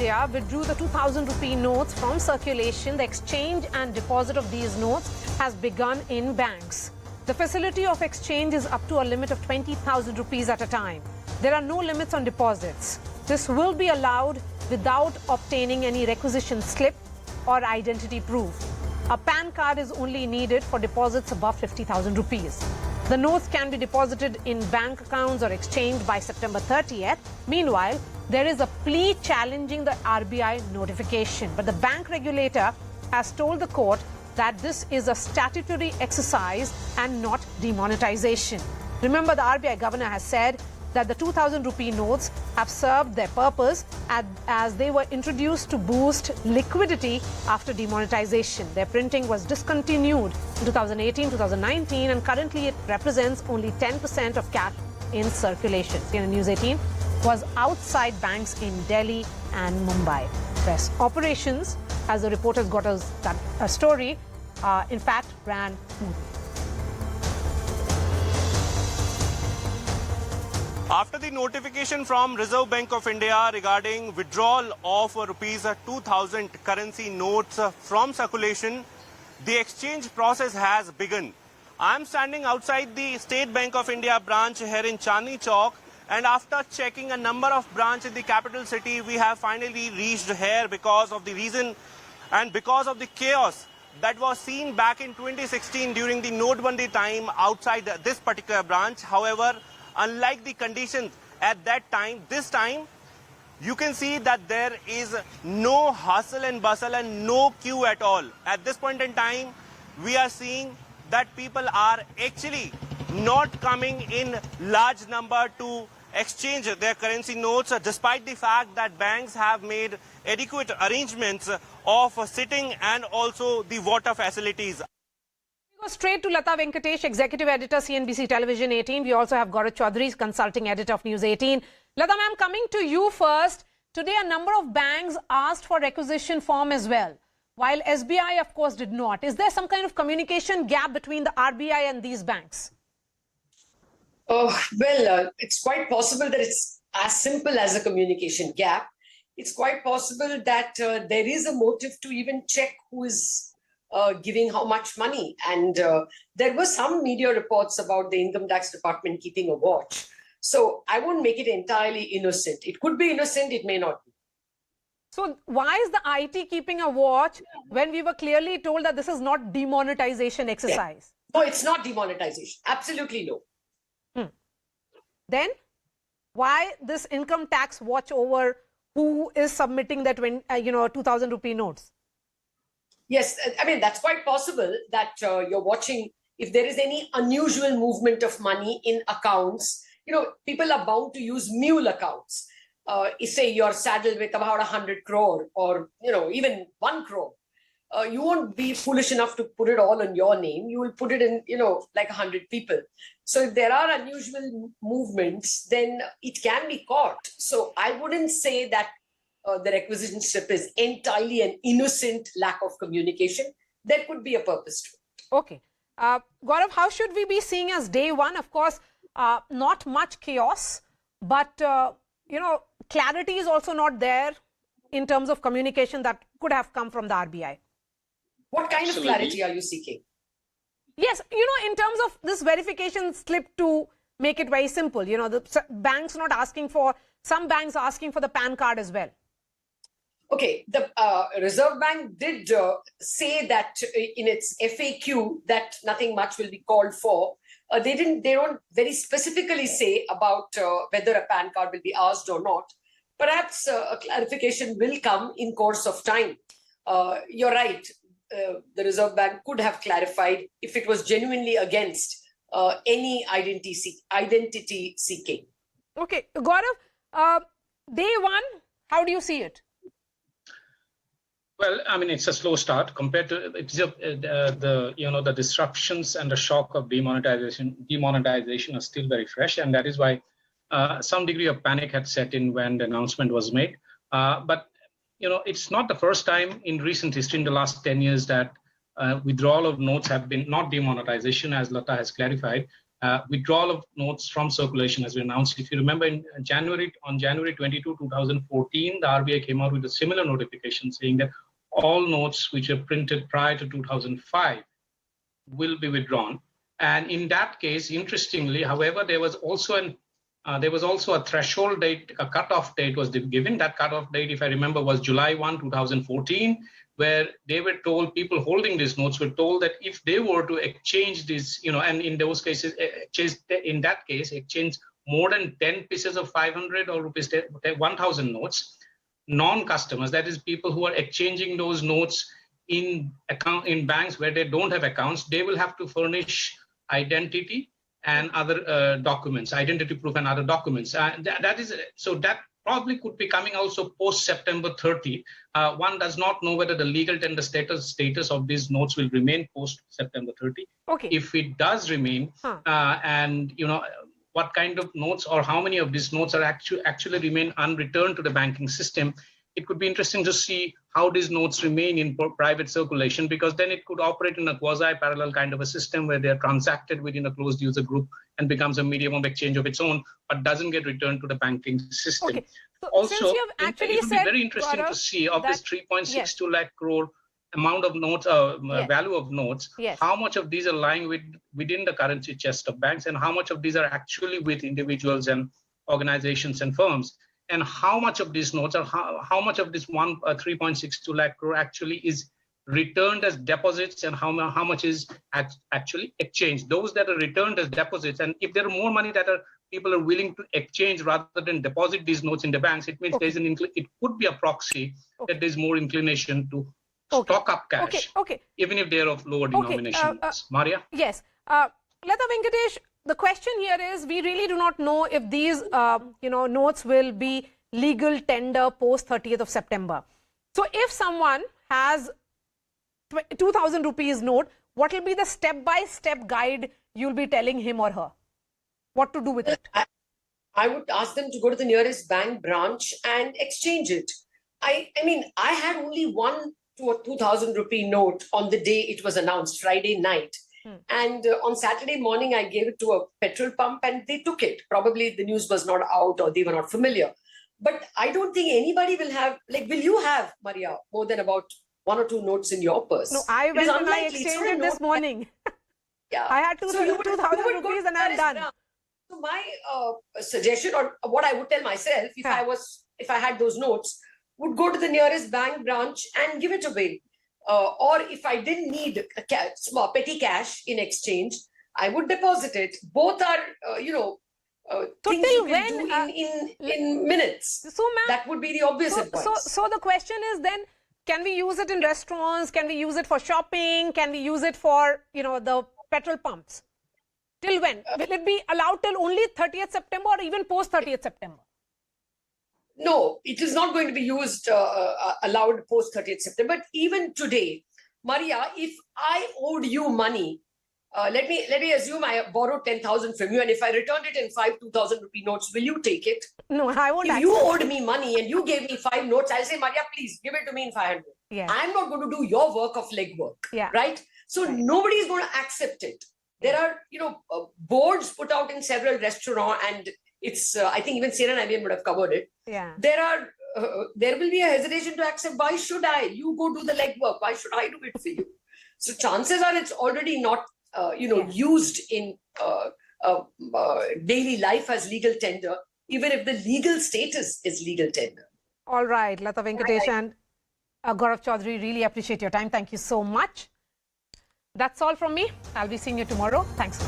India withdrew the 2000 rupee notes from circulation, the exchange and deposit of these notes has begun in banks. The facility of exchange is up to a limit of 20,000 rupees at a time. There are no limits on deposits. This will be allowed without obtaining any requisition slip or identity proof. A PAN card is only needed for deposits above 50,000 rupees. The notes can be deposited in bank accounts or exchanged by September 30th. Meanwhile, there is a plea challenging the RBI notification. But the bank regulator has told the court that this is a statutory exercise and not demonetization. Remember, the RBI governor has said that the 2000 rupee notes have served their purpose as they were introduced to boost liquidity after demonetization. Their printing was discontinued in 2018-2019 and currently it represents only 10% of cash in circulation. CNN News 18 was outside banks in Delhi and Mumbai. Press operations, as the reporters got us that story, in fact ran smoothly. After the notification from Reserve Bank of India regarding withdrawal of rupees 2000 currency notes from circulation, the exchange process has begun. I am standing outside the State Bank of India branch here in Chandni Chowk, and after checking a number of branches in the capital city, we have finally reached here because of the reason and because of the chaos that was seen back in 2016 during the Notebandi time outside this particular branch. However, unlike the conditions at that time, this time you can see that there is no hustle and bustle and no queue at all. At this point in time, we are seeing that people are actually not coming in large number to exchange their currency notes, despite the fact that banks have made adequate arrangements of sitting and also the water facilities. Go straight to Latha Venkatesh, Executive Editor, CNBC Television 18. We also have Gaurav Choudhury, Consulting Editor of News 18. Latha ma'am, coming to you first. Today, a number of banks asked for requisition form as well, while SBI, of course, did not. Is there some kind of communication gap between the RBI and these banks? It's quite possible that it's as simple as a communication gap. It's quite possible that there is a motive to even check who is giving how much money. And there were some media reports about the Income Tax Department keeping a watch. So I won't make it entirely innocent. It could be innocent, it may not be. So why is the IT keeping a watch when we were clearly told that this is not demonetization exercise? Yeah. No, it's not demonetization. Absolutely no. Then why this income tax watch over who is submitting that 2000 rupee notes? Yes, I mean, that's quite possible that you're watching if there is any unusual movement of money in accounts. You know, people are bound to use mule accounts. Say you're saddled with about 100 crore or, even 1 crore. You won't be foolish enough to put it all on your name. You will put it in, like 100 people. So if there are unusual movements, then it can be caught. So I wouldn't say that the requisition slip is entirely an innocent lack of communication. There could be a purpose to it. Okay. Gaurav, how should we be seeing as day one? Of course, not much chaos, but, clarity is also not there in terms of communication that could have come from the RBI. What kind of clarity are you seeking? Yes, in terms of this verification slip, to make it very simple, the banks not asking for, some banks are asking for the PAN card as well. Okay, the Reserve Bank did say that in its FAQ that nothing much will be called for. They don't very specifically say about whether a PAN card will be asked or not. Perhaps a clarification will come in course of time. You're right. The Reserve Bank could have clarified if it was genuinely against any identity seeking. Okay, Gaurav, day one, how do you see it? Well, I mean, it's a slow start compared to the disruptions and the shock of demonetization are still very fresh, and that is why some degree of panic had set in when the announcement was made. But it's not the first time in recent history, in the last 10 years, that withdrawal of notes have been not demonetization, as Latha has clarified. withdrawal of notes from circulation has been announced. If you remember, on January 22, 2014, the RBI came out with a similar notification saying that all notes which are printed prior to 2005 will be withdrawn. And in that case, interestingly, however, there was also a threshold date, a cutoff date was given. That cutoff date, if I remember, was July 1, 2014, where they were told, people holding these notes were told that if they were to exchange these, and in those cases, exchange more than 10 pieces of 500 or rupees 1,000 notes, non-customers, that is people who are exchanging those notes in banks where they don't have accounts, they will have to furnish identity and other documents, identity proof and other documents. That probably could be coming also post September 30. One does not know whether the legal tender status of these notes will remain post September 30. Okay. If it does remain, and what kind of notes or how many of these notes are actually remain unreturned to the banking system, it could be interesting to see how these notes remain in private circulation, because then it could operate in a quasi-parallel kind of a system where they are transacted within a closed user group and becomes a medium of exchange of its own, but doesn't get returned to the banking system. Okay. So Also, since you have actually it would be very interesting Gaurav, to see of this 3.62 lakh crore amount of notes, value of notes, how much of these are lying within the currency chest of banks, and how much of these are actually with individuals and organizations and firms, and how much of these notes, or how much of this 3.62 lakh crore actually is returned as deposits, and how much is actually exchanged. Those that are returned as deposits, and if there are more money that people are willing to exchange rather than deposit these notes in the banks, it means there's it could be a proxy that there's more inclination to stock up cash, even if they're of lower denomination. Maria? Yes. Latha Venkatesh, the question here is, we really do not know if these notes will be legal tender post 30th of September. So if someone has 2,000 rupees note, what will be the step-by-step guide you'll be telling him or her? What to do with it? I would ask them to go to the nearest bank branch and exchange it. I mean, I had only one 2,000 rupee note on the day it was announced, Friday night. And on Saturday morning, I gave it to a petrol pump and they took it. Probably the news was not out or they were not familiar. But I don't think anybody will have, will you have, Maria, more than about 1 or 2 notes in your purse? No, I went and I exchanged it this morning. Yeah. I had 2,000 rupees and I'm done. So my suggestion, or what I would tell myself, if I had those notes, would go to the nearest bank branch and give it away. Or if I didn't need small petty cash in exchange, I would deposit it. Both are, things you can do in minutes. So, that would be the obvious advice. So the question is then, can we use it in restaurants? Can we use it for shopping? Can we use it for, the petrol pumps? Till when? Will it be allowed till only 30th September or even post 30th September? No, it is not going to be used, allowed post 30th September. But even today, Maria, if I owed you money, let me assume I borrowed 10,000 from you, and if I returned it in 5 2,000 rupee notes, will you take it? No, I won't. If you owed me money and you gave me 5 notes, I'll say, Maria, please give it to me in 500. Yeah. I'm not going to do your work of legwork. Yeah. Right? So nobody is going to accept it. There are, boards put out in several restaurants, and it's, I think even Sena and would have covered it. Yeah. There will be a hesitation to accept. Why should I? You go do the legwork. Why should I do it for you? So chances are it's already not, used in daily life as legal tender, even if the legal status is legal tender. All right, Latha Venkatesh and Gaurav Choudhury, really appreciate your time. Thank you so much. That's all from me. I'll be seeing you tomorrow. Thanks.